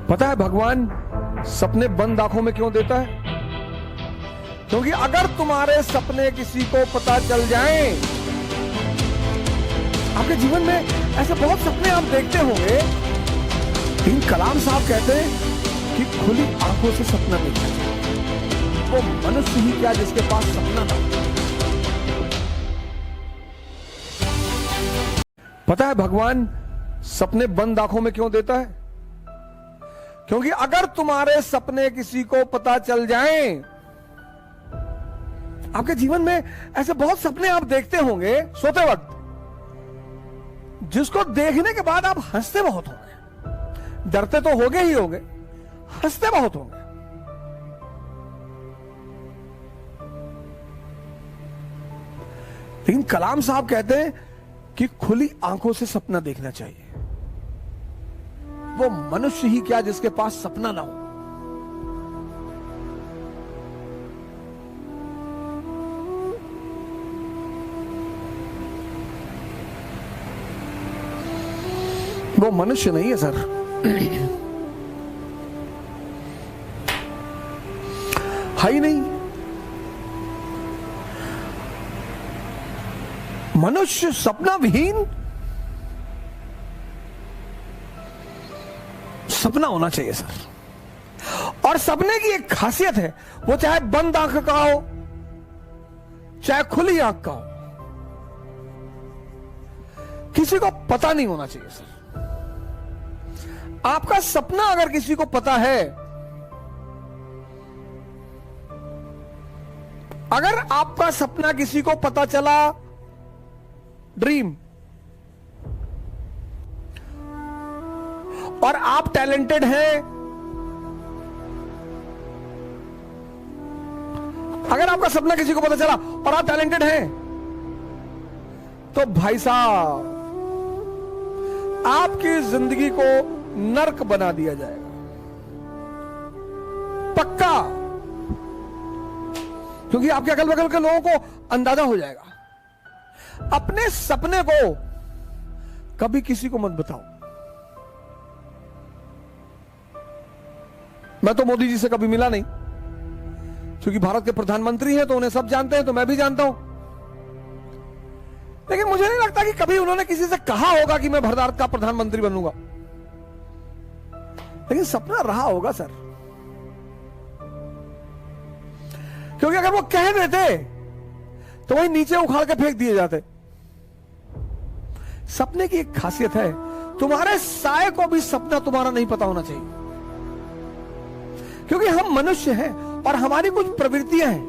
पता है भगवान सपने बंद आंखों में क्यों देता है? क्योंकि अगर तुम्हारे सपने किसी को पता चल जाएं, आपके जीवन में ऐसे बहुत सपने आप देखते होंगे, लेकिन कलाम साहब कहते हैं कि खुली आंखों से सपना देखना चाहिए। वो मनुष्य ही क्या जिसके पास सपना था। पता है भगवान सपने बंद आंखों में क्यों देता है? क्योंकि अगर तुम्हारे सपने किसी को पता चल जाएं, आपके जीवन में ऐसे बहुत सपने आप देखते होंगे सोते वक्त, जिसको देखने के बाद आप हंसते बहुत होंगे। डरते तो होगे ही होगे, हंसते बहुत होंगे। लेकिन कलाम साहब कहते हैं कि खुली आंखों से सपना देखना चाहिए। वो मनुष्य ही क्या जिसके पास सपना ना हो। वो मनुष्य नहीं है सर। है ही नहीं। मनुष्य सपना विहीन सपना होना चाहिए सर। और सपने की एक खासियत है, वो चाहे बंद आंख का हो चाहे खुली आंख का हो, किसी को पता नहीं होना चाहिए सर। आपका सपना अगर किसी को पता है, अगर आपका सपना किसी को पता चला, ड्रीम, और आप टैलेंटेड हैं, अगर आपका सपना किसी को पता चला और आप टैलेंटेड हैं, तो भाई साहब आपकी जिंदगी को नर्क बना दिया जाएगा, पक्का। क्योंकि आपके अगल बगल के लोगों को अंदाजा हो जाएगा। अपने सपने को कभी किसी को मत बताओ। मैं तो मोदी जी से कभी मिला नहीं, क्योंकि भारत के प्रधानमंत्री हैं तो उन्हें सब जानते हैं, तो मैं भी जानता हूं। लेकिन मुझे नहीं लगता कि कभी उन्होंने किसी से कहा होगा कि मैं भारत का प्रधानमंत्री बनूंगा। लेकिन सपना रहा होगा सर। क्योंकि अगर वो कह देते तो वही नीचे उखाड़ के फेंक दिए जाते। सपने की एक खासियत है, तुम्हारे साए को भी सपना तुम्हारा नहीं पता होना चाहिए। क्योंकि हम मनुष्य हैं और हमारी कुछ प्रवृत्तियां हैं।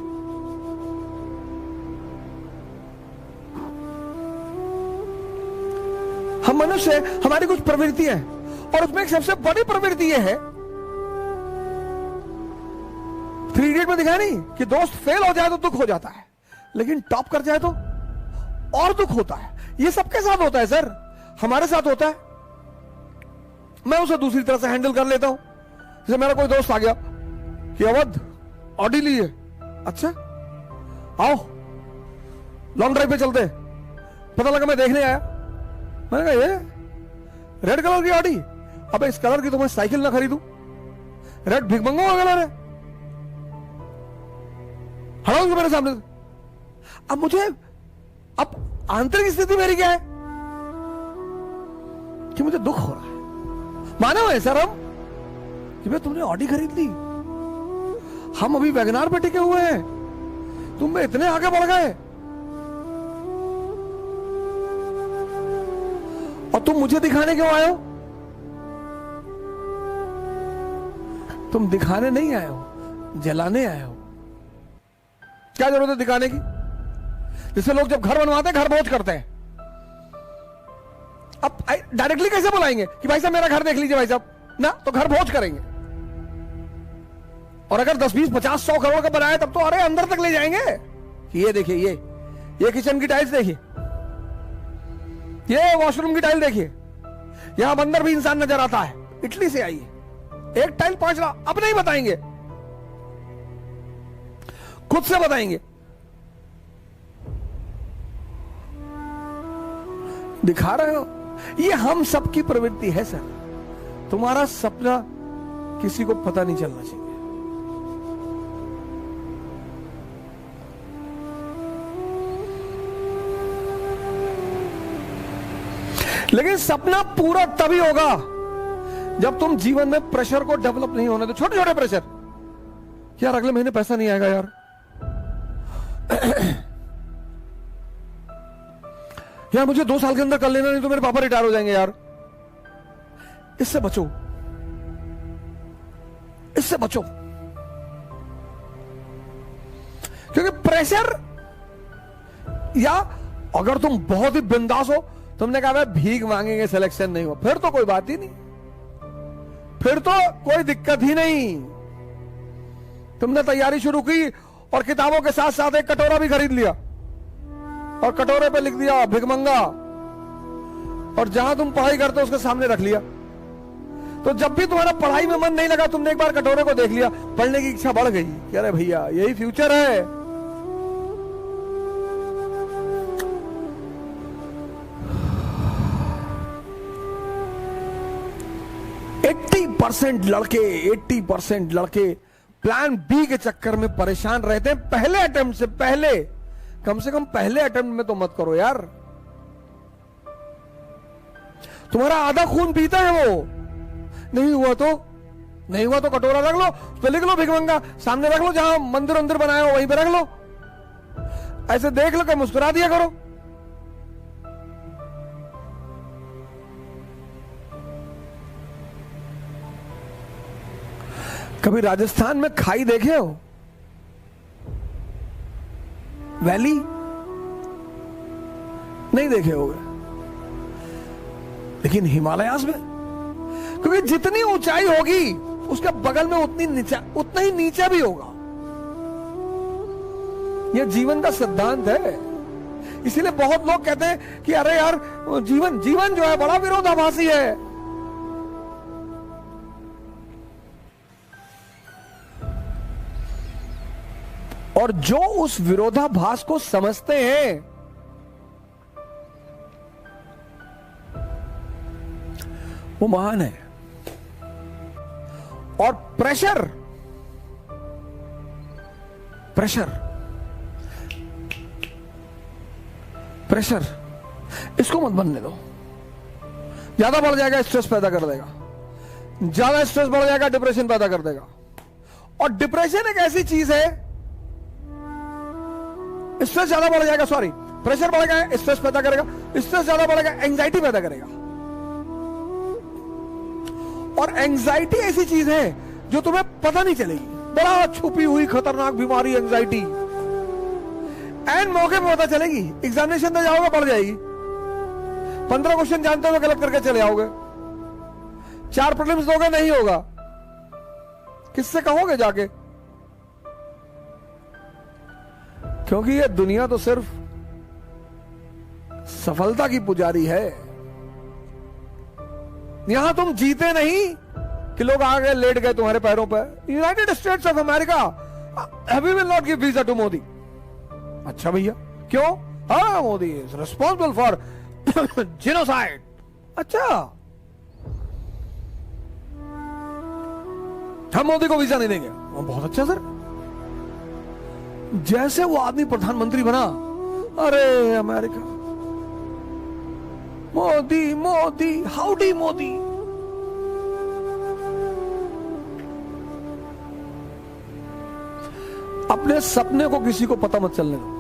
हम मनुष्य हैं, हमारी कुछ प्रवृत्तियां हैं, और उसमें एक सबसे बड़ी प्रवृत्ति यह है, 3 इडियट में दिखाया नहीं कि दोस्त फेल हो जाए तो दुख हो जाता है, लेकिन टॉप कर जाए तो और दुख होता है। ये सबके साथ होता है सर, हमारे साथ होता है। मैं उसे दूसरी तरह से हैंडल कर लेता हूं। जैसे मेरा कोई दोस्त आ गया कि अवध ऑडी ली है, अच्छा आओ लॉन्ग ड्राइव पे चलते। पता लगा मैं देखने आया, मैंने कहा ये रेड कलर की ऑडी, अबे इस कलर की तो मैं साइकिल ना खरीदूं, रेड भिगमंगो का कलर है, हटाओ मेरे सामने। अब मुझे, अब आंतरिक स्थिति मेरी क्या है कि मुझे दुख हो रहा है। माने हुए सर हम कि भाई तुमने ऑडी खरीद ली, हम अभी वैगनार पे टिके हुए हैं, तुम में इतने आगे बढ़ गए, और तुम मुझे दिखाने क्यों आए हो? तुम दिखाने नहीं आए हो, जलाने आए हो। क्या जरूरत है दिखाने की? जैसे लोग जब घर बनवाते हैं घर भोज करते हैं। अब डायरेक्टली कैसे बुलाएंगे कि भाई साहब मेरा घर देख लीजिए भाई साहब, ना तो घर भोज करेंगे। और अगर 10, 20, 50, 100 करोड़ का बनाया तब तो अरे अंदर तक ले जाएंगे कि ये देखिए, ये किचन की टाइल्स देखिए, ये वॉशरूम की टाइल देखिए, यहां अंदर भी इंसान नजर आता है, इटली से आई है, एक टाइल 5 लाख। अब नहीं बताएंगे, खुद से बताएंगे। दिखा रहे हो, ये हम सबकी प्रवृत्ति है सर। तुम्हारा सपना किसी को पता नहीं चलना चाहिए। लेकिन सपना पूरा तभी होगा जब तुम जीवन में प्रेशर को डेवलप नहीं होने दो। छोटे छोटे प्रेशर, यार अगले महीने पैसा नहीं आएगा यार, यार मुझे 2 साल के अंदर कर लेना, नहीं तो मेरे पापा रिटायर हो जाएंगे यार। इससे बचो, इससे बचो, क्योंकि प्रेशर, या अगर तुम बहुत ही बिंदास हो, तुमने कहा भीख मांगेंगे सिलेक्शन नहीं हो, फिर तो कोई बात ही नहीं, फिर तो कोई दिक्कत ही नहीं। तुमने तैयारी शुरू की और किताबों के साथ साथ एक कटोरा भी खरीद लिया और कटोरे पे लिख दिया भिखमंगा, और जहां तुम पढ़ाई करते हो उसके सामने रख लिया। तो जब भी तुम्हारा पढ़ाई में मन नहीं लगा, तुमने एक बार कटोरे को देख लिया, पढ़ने की इच्छा बढ़ गई। अरे भैया यही फ्यूचर है। 80% लड़के प्लान बी के चक्कर में परेशान रहते हैं। पहले अटेम्प्ट से पहले, कम से कम पहले अटेम्प्ट में तो मत करो यार। तुम्हारा आधा खून पीता है वो, नहीं हुआ तो कटोरा रख लो, उस पर लिख लो भिखमंगा, सामने रख लो, जहां मंदिर बनाया हो वहीं पे रख लो, ऐसे देख लो कि मुस्कुरा दिया करो। कभी राजस्थान में खाई देखे हो? वैली नहीं देखे होगे, लेकिन हिमालयास में, क्योंकि जितनी ऊंचाई होगी उसके बगल में उतना ही नीचा भी होगा। यह जीवन का सिद्धांत है। इसीलिए बहुत लोग कहते हैं कि अरे यार जीवन जो है बड़ा विरोधाभासी है। और जो उस विरोधाभास को समझते हैं वो महान है। और प्रेशर इसको मत बनने दो। ज्यादा बढ़ जाएगा स्ट्रेस पैदा कर देगा, ज्यादा स्ट्रेस बढ़ जाएगा डिप्रेशन पैदा कर देगा। और डिप्रेशन एक ऐसी चीज है, स्ट्रेस ज्यादा बढ़ जाएगा, प्रेशर बढ़ेगा स्ट्रेस पैदा करेगा, स्ट्रेस ज्यादा बढ़ेगा एंजाइटी पैदा करेगा। और एंजाइटी ऐसी चीज है जो तुम्हें पता नहीं चलेगी, बड़ा छुपी हुई खतरनाक बीमारी एंजाइटी, एंड मौके पे पता चलेगी। एग्जामिनेशन में जाओगे पढ़ जाएगी, 15 क्वेश्चन जानते हो गलत करके चले आओगे, 4 प्रीलिम्स दोगे नहीं होगा, किससे कहोगे जाके? क्योंकि ये दुनिया तो सिर्फ सफलता की पुजारी है। यहां तुम जीते नहीं कि लोग आगे लेट गए तुम्हारे पैरों पर। United States of America we will not give visa to Modi. अच्छा भैया क्यों? हाँ, Modi is responsible for genocide. अच्छा, हम मोदी को वीजा नहीं देंगे। बहुत अच्छा सर। जैसे वो आदमी प्रधानमंत्री बना, अरे अमेरिका, मोदी हाउडी मोदी। अपने सपने को किसी को पता मत चलने दो।